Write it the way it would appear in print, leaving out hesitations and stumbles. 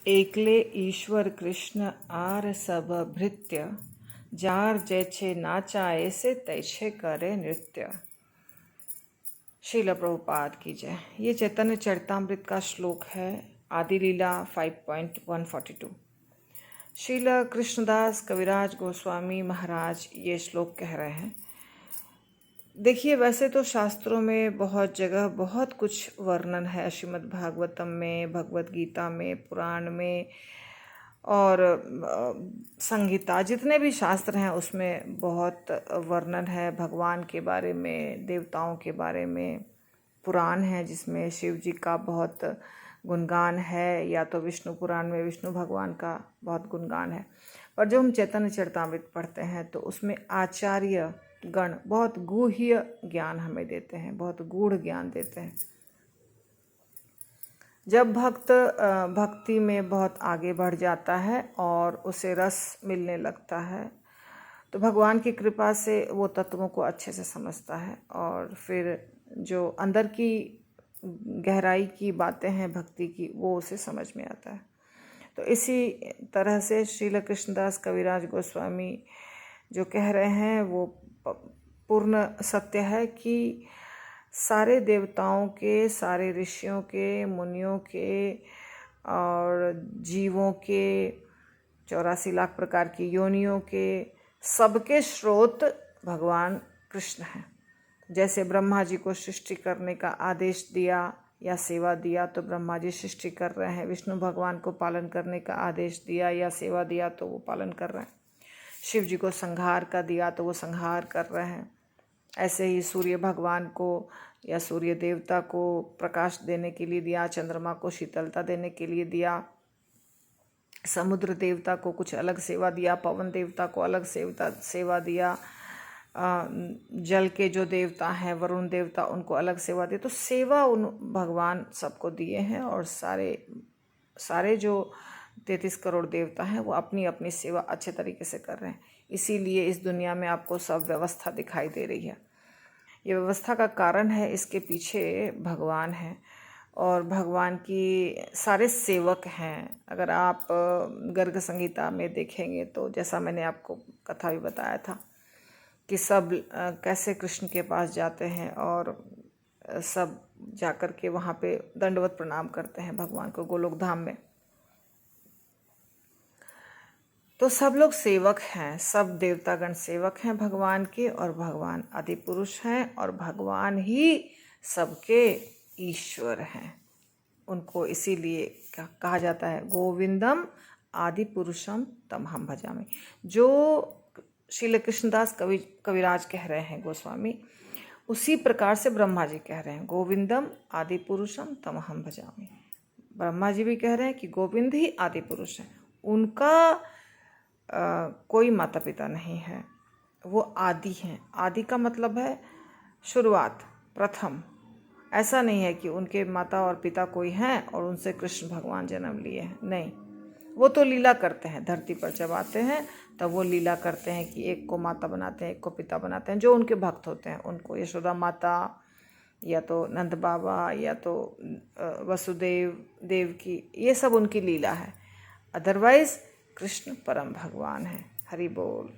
एकले ईश्वर कृष्ण आर सब भृत्य, जार जैछे नाचा ऐसे तैछे करे नृत्य। श्रील प्रभुपाद की जय। ये चैतन्य चरितामृत का श्लोक है, आदि लीला 5.142। श्रील कृष्णदास कविराज गोस्वामी महाराज ये श्लोक कह रहे हैं। देखिए, वैसे तो शास्त्रों में बहुत जगह बहुत कुछ वर्णन है, श्रीमद् भागवतम में, भगवत गीता में, पुराण में और संहिता, जितने भी शास्त्र हैं उसमें बहुत वर्णन है भगवान के बारे में, देवताओं के बारे में। पुराण है जिसमें शिव जी का बहुत गुणगान है, या तो विष्णु पुराण में विष्णु भगवान का बहुत गुणगान है। पर जब हम चैतन्य चरितामृत पढ़ते हैं तो उसमें आचार्य गण बहुत गूढ़ ज्ञान हमें देते हैं, बहुत गूढ़ ज्ञान देते हैं। जब भक्त भक्ति में बहुत आगे बढ़ जाता है और उसे रस मिलने लगता है तो भगवान की कृपा से वो तत्वों को अच्छे से समझता है, और फिर जो अंदर की गहराई की बातें हैं भक्ति की, वो उसे समझ में आता है। तो इसी तरह से श्रील कृष्णदास कविराज गोस्वामी जो कह रहे हैं वो पूर्ण सत्य है कि सारे देवताओं के, सारे ऋषियों के, मुनियों के और जीवों के, 84 लाख प्रकार की योनियों के, सबके स्रोत भगवान कृष्ण हैं। जैसे ब्रह्मा जी को सृष्टि करने का आदेश दिया या सेवा दिया तो ब्रह्मा जी सृष्टि कर रहे हैं, विष्णु भगवान को पालन करने का आदेश दिया या सेवा दिया तो वो पालन कर रहे हैं, शिव जी को संहार का दिया तो वो संहार कर रहे हैं। ऐसे ही सूर्य भगवान को या सूर्य देवता को प्रकाश देने के लिए दिया, चंद्रमा को शीतलता देने के लिए दिया, समुद्र देवता को कुछ अलग सेवा दिया, पवन देवता को अलग सेवा दिया, जल के जो देवता हैं वरुण देवता उनको अलग सेवा दी। तो सेवा उन भगवान सबको दिए हैं, और सारे जो 33 करोड़ देवता हैं वो अपनी अपनी सेवा अच्छे तरीके से कर रहे हैं। इसीलिए इस दुनिया में आपको सब व्यवस्था दिखाई दे रही है। ये व्यवस्था का कारण है, इसके पीछे भगवान है और भगवान की सारे सेवक हैं। अगर आप गर्ग संहिता में देखेंगे तो जैसा मैंने आपको कथा भी बताया था कि सब कैसे कृष्ण के पास जाते हैं और सब जाकर के वहाँ पे दंडवत प्रणाम करते हैं भगवान को गोलोक धाम में। तो सब लोग सेवक हैं, सब देवतागण सेवक हैं भगवान के, और भगवान आदि पुरुष हैं, और भगवान ही सबके ईश्वर हैं। उनको इसीलिए कहा जाता है गोविंदम आदि पुरुषम तम हम भजामि। जो श्रील कृष्णदास कविराज कह रहे हैं गोस्वामी, उसी प्रकार से ब्रह्मा जी कह रहे हैं गोविंदम आदि पुरुषम तम हम भजामि। ब्रह्मा जी भी कह रहे हैं कि गोविंद ही आदि पुरुष हैं, उनका कोई माता पिता नहीं है, वो आदि हैं। आदि का मतलब है शुरुआत, प्रथम। ऐसा नहीं है कि उनके माता और पिता कोई हैं और उनसे कृष्ण भगवान जन्म लिए हैं, नहीं। वो तो लीला करते हैं, धरती पर जब आते हैं तब वो लीला करते हैं कि एक को माता बनाते हैं, एक को पिता बनाते हैं। जो उनके भक्त होते हैं उनको यशोदा माता, या तो नंद बाबा, या तो वसुदेव देवकी, ये सब उनकी लीला है। अदरवाइज कृष्ण परम भगवान है। हरि बोल।